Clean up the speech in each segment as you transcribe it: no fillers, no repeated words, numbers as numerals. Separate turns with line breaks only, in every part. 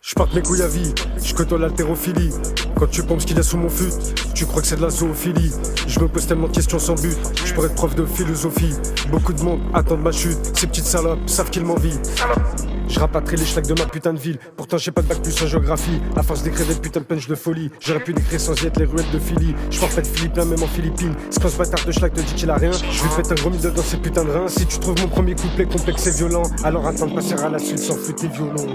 Je porte mes couilles à vie, je côtoie l'haltérophilie. Quand tu penses qu'il y a sous mon fut, tu crois que c'est de la zoophilie. Je me pose tellement de questions sans but, je pourrais être prof de philosophie. Beaucoup de monde attendent ma chute, ces petites salopes savent qu'ils m'envient. Je rapatrie les schlags de ma putain de ville. Pourtant j'ai pas de bac plus en géographie. À force d'écrire des putains de punch de folie, j'aurais pu décrire sans y être les ruelles de Philly. Je pas de Philippe là même en Philippines. C'est quand ce bâtard de schlag te dit qu'il a rien, je lui pète un gros middle dans ses putains de reins. Si tu trouves mon premier couplet complexe et violent, alors attends de passer à la suite sans flûte et violon.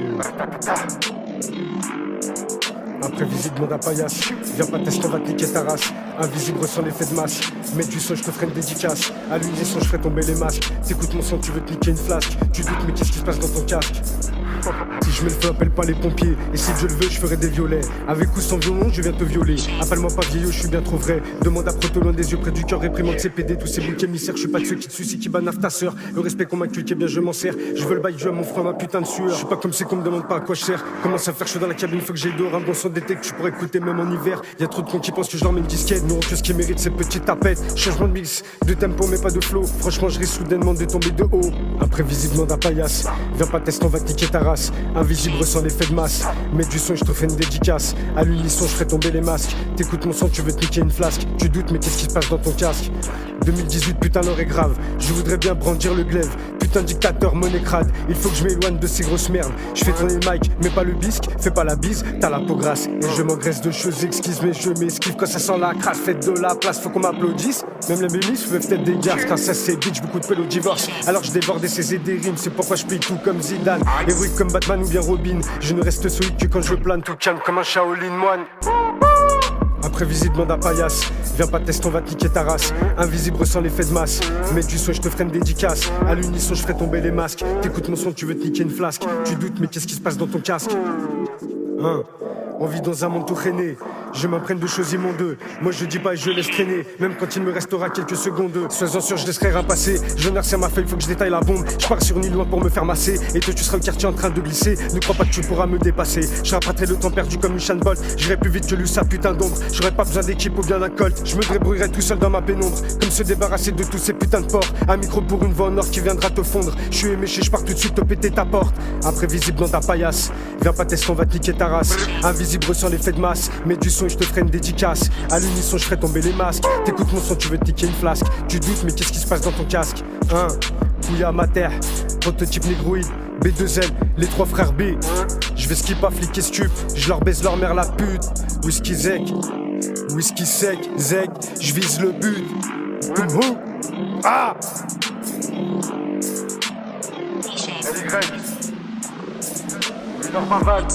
Imprévisible, demande à paillasse. Viens pas tester, on va te niquer ta race. Invisible, ressens l'effet de masse. Mets du son, je te ferai une dédicace. À l'unisson, je ferai tomber les masques. T'écoutes mon son, tu veux te niquer une flasque. Tu doutes, mais qu'est-ce qui se passe dans ton casque? Si je mets le feu, appelle pas les pompiers. Et si je le veux, je ferai des violets. Avec ou sans violon, je viens te violer. Appelle-moi pas vieillot, je suis bien trop vrai. Demande à Proto, loin des yeux, près du cœur. Réprimande ces PD, tous ces boucs émissaires. Je suis pas de ceux qui te suicient, qui banavent ta sœur. Le respect qu'on m'inculque, bien je m'en sers. Je veux le bail, je veux mon front, ma putain de sueur. Je suis pas comme c'est qu'on me demande pas à quoi je sers. Commence à faire chaud dans la cabine, faut que j'aille dehors. Un bon son d'été que tu pourrais écouter même en hiver. Y'a trop de cons qui pensent que je leur mets une disquette. Non, que ce qui mérite ces petites tapettes. Changement de mix, de tempo mais pas de flow. Franchement, je risque soudainement de tomber de haut. Imprévisible, demande à paillasse. Viens pas tester, on va te niquer ta race. Invisible, ressens l'effet de masse. Mets du son, je te ferai une dédicace. À l'unisson, je ferai tomber les masques. T'écoutes mon son, tu veux te niquer une flasque. Tu doutes, mais qu'est-ce qui se passe dans ton casque? 2018, putain, l'heure est grave. Je voudrais bien brandir le glaive. Putain, dictateur, monnaie crade. Il faut que je m'éloigne de ces grosses merdes. Je fais tourner le mic, mais pas le bisque. Fais pas la bise, t'as la peau grasse. Et je m'engraisse de choses exquises, mais je m'esquive quand ça sent la crasse. Faites de la place, faut qu'on m'applaudisse. Même les bénisses peuvent être des garces. Quand ça c'est bitch, beaucoup de pélos divorce. Alors je déborde ces des rimes. C'est pourquoi je plie tout comme Zidane. Héroïque comme Batman ou bien Robin. Je ne reste solide que quand je plane. Tout calme comme un Shaolin moine. Imprévisible, demande à paillasse. Viens pas tester, on va te niquer ta race. Invisible, ressens l'effet de masse. Mets du son, je te ferai une dédicace. À l'unisson, je ferai tomber les masques. T'écoutes mon son, tu veux te niquer une flasque. Tu doutes, mais qu'est-ce qui se passe dans ton casque? Hein? On vit dans un monde tout traîné. Je m'imprègne de choses immondes. Moi je dis pas et je laisse traîner. Même quand il me restera quelques secondes. Sois-en sûr, je laisserai rien passer. Je nerce ma feuille, faut que je détaille la bombe. Je pars sur une île loin pour me faire masser. Et toi tu seras au quartier en train de glisser. Ne crois pas que tu pourras me dépasser. Je rattraperai le temps perdu comme Usain Bolt. J'irai plus vite que lui, sa putain d'ombre. J'aurais pas besoin d'équipe ou bien d'un colt. Je me débrouillerai tout seul dans ma pénombre. Comme se débarrasser de tous ces putains de porcs. Un micro pour une voix en or qui viendra te fondre. Je suis éméché, je pars tout de suite te péter ta porte. Imprévisible dans ta paillasse. Viens pas tester, on va te niquer ta race. Invisible, ressens l'effet de masse. Mets du son et je te ferai une dédicace. À l'unisson, je ferai tomber les masques. T'écoutes mon son, tu veux te niquer une flasque. Tu doutes, mais qu'est-ce qui se passe dans ton casque? Hein? Pouya Mater, prototype négroïde. B2L, les trois frères B. Je vais skip à flic et stup. Je leur baise leur mère la pute. Whisky zec, whisky sec, zec. Je vise le but. Ah! LY. Leur ma vague.